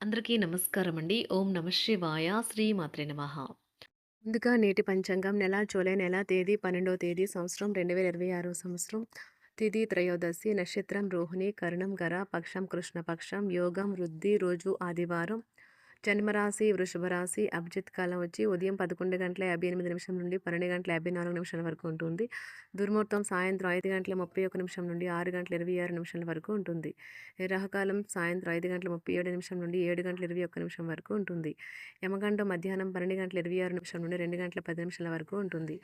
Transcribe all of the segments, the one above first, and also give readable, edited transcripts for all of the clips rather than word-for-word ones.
అందరికీ నమస్కారం అండి. ఓం నమః శివాయ. శ్రీ మాత్రే నమః. ముందుగా నేటి పంచాంగం జూలై నెల తేదీ 12వ తేదీ సంవత్సరం 2026 సంవత్సరం. తిథి త్రయోదశి, నక్షత్రం రోహిణి, కరణం గర, పక్షం కృష్ణపక్షం, యోగం వృద్ధి, రోజు ఆదివారం. జన్మరాశి వృషభ రాశి. అభిజిత్ కాలం వచ్చి ఉదయం 11:58 నుండి 12:54 వరకు ఉంటుంది. దుర్ముహూర్తం సాయంత్రం 5:31 నుండి 6:26 వరకు ఉంటుంది. రాహుకాలం సాయంత్రం 5:37 నుండి 7:21 వరకు ఉంటుంది. యమగండం మధ్యాహ్నం 12:26 నుండి 2:10 వరకు ఉంటుంది.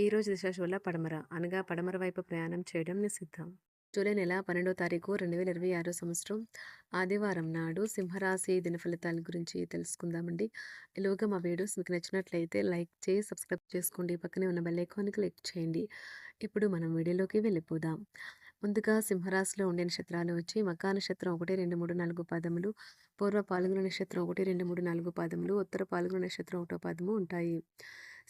ఈరోజు దిశాశూల పడమర, అనగా పడమర వైపు ప్రయాణం చేయడం నిషిద్ధం. జూలై నెల 12వ తారీఖు 2026 సంవత్సరం ఆదివారం నాడు సింహరాశి దినఫలితాల గురించి తెలుసుకుందామండి. ఈలోగా మా వీడియోస్ మీకు నచ్చినట్లయితే లైక్ చేసి సబ్స్క్రైబ్ చేసుకోండి. పక్కనే ఉన్న బెల్ ఐకాన్‌ని క్లిక్ చేయండి. ఇప్పుడు మనం వీడియోలోకి వెళ్ళిపోదాం. ముందుగా సింహరాశిలో ఉండే నక్షత్రాలు వచ్చి మఖా నక్షత్రం 1, 2, 3, 4 పాదములు, పూర్వ పాల్గొన నక్షత్రం 1, 2, 3, 4 పాదములు, ఉత్తర పాల్గొన నక్షత్రం 1వ పాదము ఉంటాయి.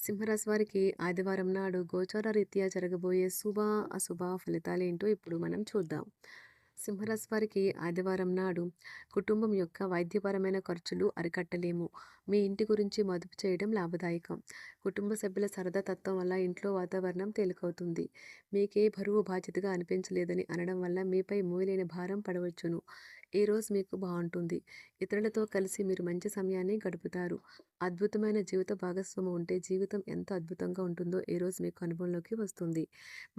సింహరాశి వారికి ఆదివారం నాడు గోచార రీత్యా జరగబోయే శుభ అశుభ ఫలితాలేంటో ఇప్పుడు మనం చూద్దాం. సింహరాశి వారికి ఆదివారం నాడు కుటుంబం యొక్క వైద్యపరమైన ఖర్చులు అరికట్టలేము. మీ ఇంటి గురించి మదుపు చేయడం లాభదాయకం. కుటుంబ సభ్యుల సరదా తత్వం వల్ల ఇంట్లో వాతావరణం తేలికవుతుంది. మీకే బరువు బాధ్యతగా అనిపించలేదని అనడం వల్ల మీపై మోయలేని భారం పడవచ్చును. ఈ రోజు మీకు బాగుంటుంది. ఇతరులతో కలిసి మీరు మంచి సమయాన్ని గడుపుతారు. అద్భుతమైన జీవిత భాగస్వామి ఉంటే జీవితం ఎంత అద్భుతంగా ఉంటుందో ఈ రోజు మీకు అనుభవంలోకి వస్తుంది.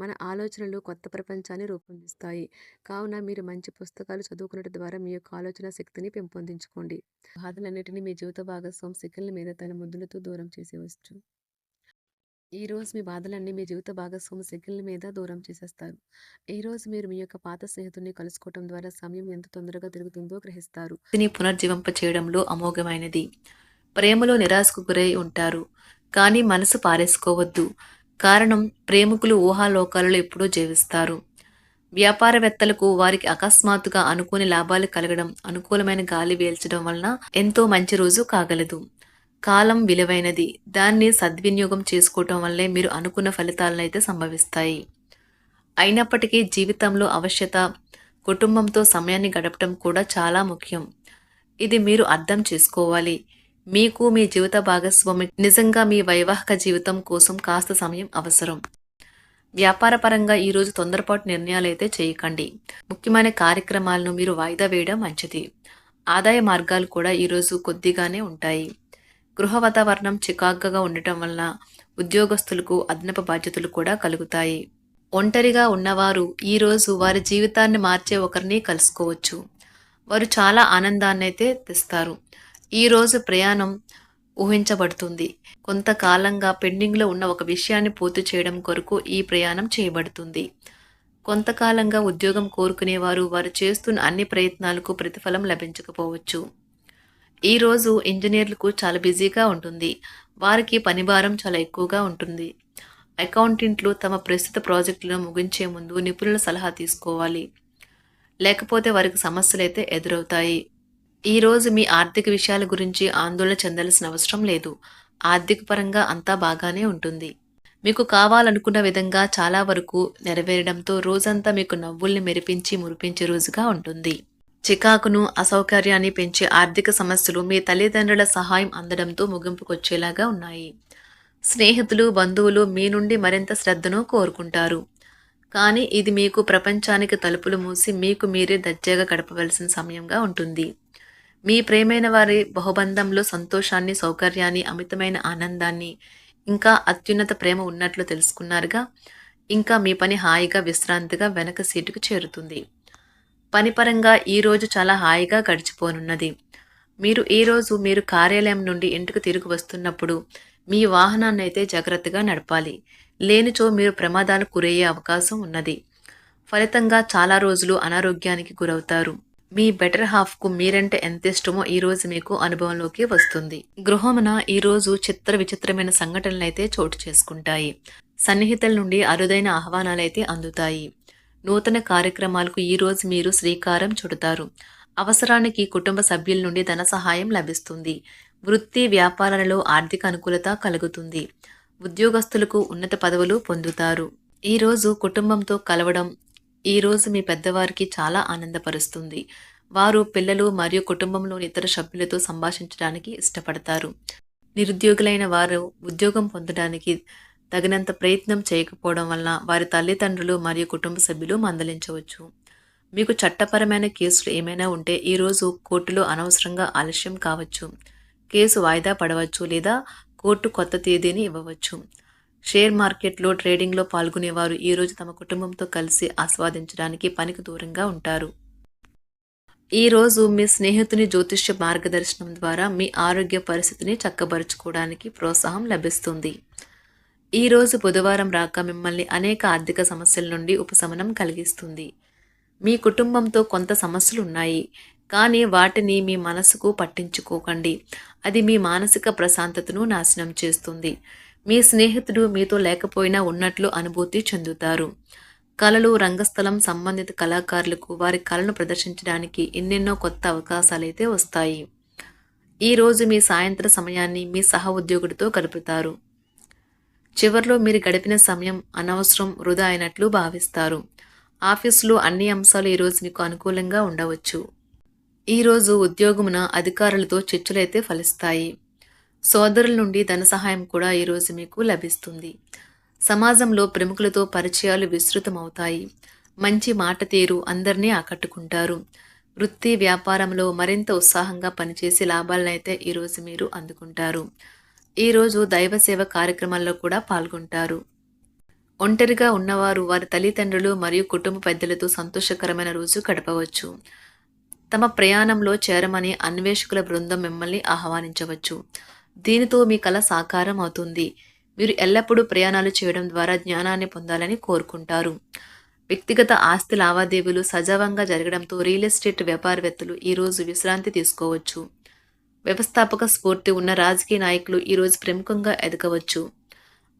మన ఆలోచనలు కొత్త ప్రపంచాన్ని రూపొందిస్తాయి. కావున మీరు మంచి పుస్తకాలు చదువుకునడం ద్వారా మీ యొక్క ఆలోచన శక్తిని పెంపొందించుకోండి. బాధలన్నిటినీ మీ జీవిత భాగస్వామి శిఖల మీద తన ముద్దులతో దూరం చేసేవచ్చు. ఈ రోజు మీ బాధలన్నీ మీ జీవిత భాగస్వామి శిఖల మీద దూరం చేసేస్తారు. ఈ రోజు మీరు మీ యొక్క పాత స్నేహితుడిని కలుసుకోవడం ద్వారా సమయం ఎంత తొందరగా తిరుగుతుందో గ్రహిస్తారు. దీన్ని పునర్జీవింప చేయడంలో అమోఘమైనది. ప్రేమలో నిరాశకు గురై ఉంటారు. కానీ మనసు పారేసుకోవద్దు. కారణం ప్రేమికులు ఊహాలోకాలలో ఎప్పుడూ జీవిస్తారు. వ్యాపారవేత్తలకు వారికి అకస్మాత్తుగా అనుకోని లాభాలు కలగడం, అనుకూలమైన గాలి వీల్చడం వలన ఎంతో మంచి రోజు కాగలదు. కాలం విలువైనది. దాన్ని సద్వినియోగం చేసుకోవటం వల్లే మీరు అనుకున్న ఫలితాలనైతే సంభవిస్తాయి. అయినప్పటికీ జీవితంలో అవశ్యత, కుటుంబంతో సమయాన్ని గడపటం కూడా చాలా ముఖ్యం. ఇది మీరు అర్థం చేసుకోవాలి. మీకు మీ జీవిత భాగస్వామి నిజంగా మీ వైవాహిక జీవితం కోసం కాస్త సమయం అవసరం. వ్యాపారపరంగా ఈరోజు తొందరపాటు నిర్ణయాలైతే చేయకండి. ముఖ్యమైన కార్యక్రమాలను మీరు వాయిదా వేయడం మంచిది. ఆదాయ మార్గాలు కూడా ఈరోజు కొద్దిగానే ఉంటాయి. గృహ వాతావరణం చికాకుగా ఉండటం వల్ల ఉద్యోగస్తులకు అదనపు బాధ్యతలు కూడా కలుగుతాయి. ఒంటరిగా ఉన్నవారు ఈరోజు వారి జీవితాన్ని మార్చే ఒకరిని కలుసుకోవచ్చు. వారు చాలా ఆనందాన్ని అయితే తెస్తారు. ఈరోజు ప్రయాణం ఊహించబడుతుంది. కొంతకాలంగా పెండింగ్లో ఉన్న ఒక విషయాన్ని పూర్తి చేయడం కొరకు ఈ ప్రయాణం చేయబడుతుంది. కొంతకాలంగా ఉద్యోగం కోరుకునేవారు వారు చేస్తున్న అన్ని ప్రయత్నాలకు ప్రతిఫలం లభించకపోవచ్చు. ఈరోజు ఇంజనీర్లకు చాలా బిజీగా ఉంటుంది. వారికి పనిభారం చాలా ఎక్కువగా ఉంటుంది. అకౌంటెంట్లు తమ ప్రస్తుత ప్రాజెక్టులను ముగించే ముందు నిపుణుల సలహా తీసుకోవాలి. లేకపోతే వారికి సమస్యలైతే ఎదురవుతాయి. ఈరోజు మీ ఆర్థిక విషయాల గురించి ఆందోళన చెందాల్సిన అవసరం లేదు. ఆర్థిక పరంగా అంతా బాగానే ఉంటుంది. మీకు కావాలనుకున్న విధంగా చాలా వరకు నెరవేరడంతో రోజంతా మీకు నవ్వుల్ని మెరిపించి మురిపించే రోజుగా ఉంటుంది. చికాకును, అసౌకర్యాన్ని పెంచే ఆర్థిక సమస్యలు మీ తల్లిదండ్రుల సహాయం అందడంతో ముగింపుకొచ్చేలాగా ఉన్నాయి. స్నేహితులు, బంధువులు మీ నుండి మరింత శ్రద్ధను కోరుకుంటారు. కానీ ఇది మీకు ప్రపంచానికి తలుపులు మూసి మీకు మీరే దర్జాగా గడపవలసిన సమయంగా ఉంటుంది. మీ ప్రేమైన వారి బహుబంధంలో సంతోషాన్ని, సౌకర్యాన్ని, అమితమైన ఆనందాన్ని, ఇంకా అత్యున్నత ప్రేమ ఉన్నట్లు తెలుసుకున్నారుగా. ఇంకా మీ పని హాయిగా, విశ్రాంతిగా వెనక సీటుకు చేరుతుంది. పనిపరంగా ఈరోజు చాలా హాయిగా గడిచిపోనున్నది. మీరు కార్యాలయం నుండి ఇంటికి తిరిగి వస్తున్నప్పుడు మీ వాహనాన్ని అయితే జాగ్రత్తగా నడపాలి. లేనిచో మీరు ప్రమాదాలకు గురయ్యే అవకాశం ఉన్నది. ఫలితంగా చాలా రోజులు అనారోగ్యానికి గురవుతారు. మీ బెటర్ హాఫ్కు మీరంటే ఎంత ఇష్టమో ఈరోజు మీకు అనుభవంలోకి వస్తుంది. గృహమున ఈరోజు చిత్ర విచిత్రమైన సంఘటనలైతే చోటు చేసుకుంటాయి. సన్నిహితుల నుండి అరుదైన ఆహ్వానాలైతే అందుతాయి. నూతన కార్యక్రమాలకు ఈరోజు మీరు శ్రీకారం చుడతారు. అవసరానికి కుటుంబ సభ్యుల నుండి ధన సహాయం లభిస్తుంది. వృత్తి వ్యాపారాలలో ఆర్థిక అనుకూలత కలుగుతుంది. ఉద్యోగస్తులకు ఉన్నత పదవులు పొందుతారు. ఈరోజు కుటుంబంతో కలవడం ఈరోజు మీ పెద్దవారికి చాలా ఆనందపరుస్తుంది. వారు పిల్లలు మరియు కుటుంబంలోని ఇతర సభ్యులతో సంభాషించడానికి ఇష్టపడతారు. నిరుద్యోగులైన వారు ఉద్యోగం పొందడానికి తగినంత ప్రయత్నం చేయకపోవడం వలన వారి తల్లిదండ్రులు మరియు కుటుంబ సభ్యులు మందలించవచ్చు. మీకు చట్టపరమైన కేసులు ఏమైనా ఉంటే ఈరోజు కోర్టులో అనవసరంగా ఆలస్యం కావచ్చు. కేసు వాయిదా పడవచ్చు లేదా కోర్టు కొత్త తేదీని ఇవ్వవచ్చు. షేర్ మార్కెట్లో ట్రేడింగ్లో పాల్గొనేవారు ఈరోజు తమ కుటుంబంతో కలిసి ఆస్వాదించడానికి పనికి దూరంగా ఉంటారు. ఈరోజు మీ స్నేహితుని జ్యోతిష్య మార్గదర్శనం ద్వారా మీ ఆరోగ్య పరిస్థితిని చక్కబరుచుకోవడానికి ప్రోత్సాహం లభిస్తుంది. ఈరోజు బుధవారం రాక మిమ్మల్ని అనేక ఆర్థిక సమస్యల నుండి ఉపశమనం కలిగిస్తుంది. మీ కుటుంబంతో కొంత సమస్యలు ఉన్నాయి, కానీ వాటిని మీ మనసుకు పట్టించుకోకండి. అది మీ మానసిక ప్రశాంతతను నాశనం చేస్తుంది. మీ స్నేహితుడు మీతో లేకపోయినా ఉన్నట్లు అనుభూతి చెందుతారు. కళలు, రంగస్థలం సంబంధిత కళాకారులకు వారి కళను ప్రదర్శించడానికి ఎన్నెన్నో కొత్త అవకాశాలైతే వస్తాయి. ఈరోజు మీ సాయంత్ర సమయాన్ని మీ సహ ఉద్యోగుడితో గడుపుతారు. చివర్లో మీరు గడిపిన సమయం అనవసరం, వృధా అయినట్లు భావిస్తారు. ఆఫీసులో అన్ని అంశాలు ఈరోజు మీకు అనుకూలంగా ఉండవచ్చు. ఈరోజు ఉద్యోగమున అధికారులతో చర్చలైతే ఫలిస్తాయి. సోదరుల నుండి ధన సహాయం కూడా ఈరోజు మీకు లభిస్తుంది. సమాజంలో ప్రముఖులతో పరిచయాలు విస్తృతమవుతాయి. మంచి మాట తీరు అందరినీ ఆకట్టుకుంటారు. వృత్తి వ్యాపారంలో మరింత ఉత్సాహంగా పనిచేసి లాభాలనైతే ఈరోజు మీరు అందుకుంటారు. ఈరోజు దైవ సేవ కార్యక్రమాల్లో కూడా పాల్గొంటారు. ఒంటరిగా ఉన్నవారు వారి తల్లిదండ్రులు మరియు కుటుంబ పెద్దలతో సంతోషకరమైన రోజు గడపవచ్చు. తమ ప్రయాణంలో చేరమని అన్వేషకుల బృందం మిమ్మల్ని ఆహ్వానించవచ్చు. దీనితో మీ కల సాకారం అవుతుంది. మీరు ఎల్లప్పుడూ ప్రయాణాలు చేయడం ద్వారా జ్ఞానాన్ని పొందాలని కోరుకుంటారు. వ్యక్తిగత ఆస్తి లావాదేవీలు సజావంగా జరగడంతో రియల్ ఎస్టేట్ వ్యాపారవేత్తలు ఈరోజు విశ్రాంతి తీసుకోవచ్చు. వ్యవస్థాపక స్ఫూర్తి ఉన్న రాజకీయ నాయకులు ఈరోజు ప్రముఖంగా ఎదగవచ్చు.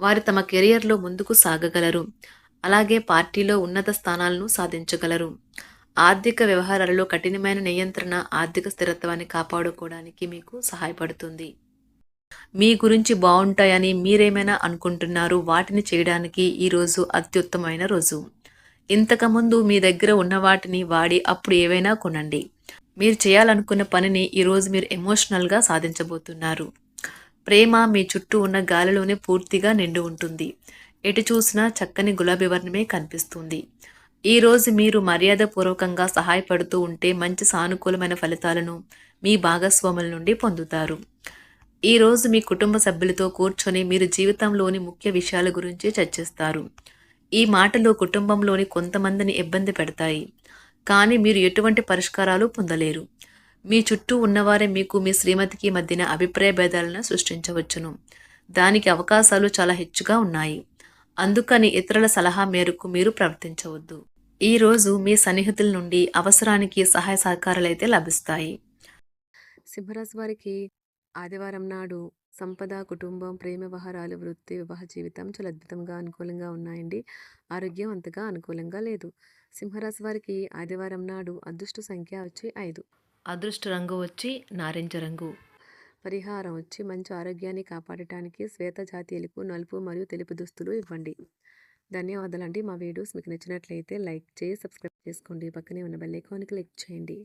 వారు తమ కెరియర్లో ముందుకు సాగగలరు. అలాగే పార్టీలో ఉన్నత స్థానాలను సాధించగలరు. ఆర్థిక వ్యవహారాలలో కఠినమైన నియంత్రణ ఆర్థిక స్థిరత్వాన్ని కాపాడుకోవడానికి మీకు సహాయపడుతుంది. మీ గురించి బాగుంటాయని మీరేమైనా అనుకుంటున్నారు, వాటిని చేయడానికి ఈరోజు అత్యుత్తమైన రోజు. ఇంతకుముందు మీ దగ్గర ఉన్న వాటిని వాడి అప్పుడు ఏవైనా కొనండి. మీరు చేయాలనుకున్న పనిని ఈరోజు మీరు ఎమోషనల్గా సాధించబోతున్నారు. ప్రేమ మీ చుట్టూ ఉన్న గాలిలోనే పూర్తిగా నిండి ఉంటుంది. ఎటు చూసినా చక్కని గులాబీ వర్ణమే కనిపిస్తుంది. ఈరోజు మీరు మర్యాదపూర్వకంగా సహాయపడుతూ ఉంటే మంచి సానుకూలమైన ఫలితాలను మీ భాగస్వాముల నుండి పొందుతారు. ఈరోజు మీ కుటుంబ సభ్యులతో కూర్చొని మీరు జీవితంలోని ముఖ్య విషయాల గురించి చర్చిస్తారు. ఈ మాటలు కుటుంబంలోని కొంతమందిని ఇబ్బంది పెడతాయి, కానీ మీరు ఎటువంటి పరిష్కారాలు పొందలేరు. మీ చుట్టూ ఉన్నవారే మీకు మీ శ్రీమతికి మధ్యన అభిప్రాయ భేదాలను సృష్టించవచ్చును. దానికి అవకాశాలు చాలా హెచ్చుగా ఉన్నాయి. అందుకని ఇతరుల సలహా మేరకు మీరు ప్రవర్తించవద్దు. ఈరోజు మీ సన్నిహితుల నుండి అవసరానికి సహాయ సహకారాలైతే లభిస్తాయి. సింహరాశి వారికి ఆదివారం నాడు సంపద, కుటుంబం, ప్రేమ వ్యవహారాలు, వృత్తి, వివాహ జీవితం చాలా అద్భుతంగా అనుకూలంగా ఉన్నాయండి. ఆరోగ్యం అంతగా అనుకూలంగా లేదు. సింహరాశి వారికి ఆదివారం నాడు అదృష్ట సంఖ్య వచ్చి 5. అదృష్ట రంగు వచ్చి నారింజ రంగు. పరిహారం వచ్చి మంచి ఆరోగ్యాన్ని కాపాడటానికి శ్వేత జాతీయులకు నలుపు మరియు తెలుపు దుస్తులు ఇవ్వండి. ధన్యవాదాలండి. మా వీడియోస్ మీకు నచ్చినట్లయితే లైక్ చేసి సబ్స్క్రైబ్ చేసుకోండి. పక్కనే ఉన్న బెల్ ఐకాన్ క్లిక్ చేయండి.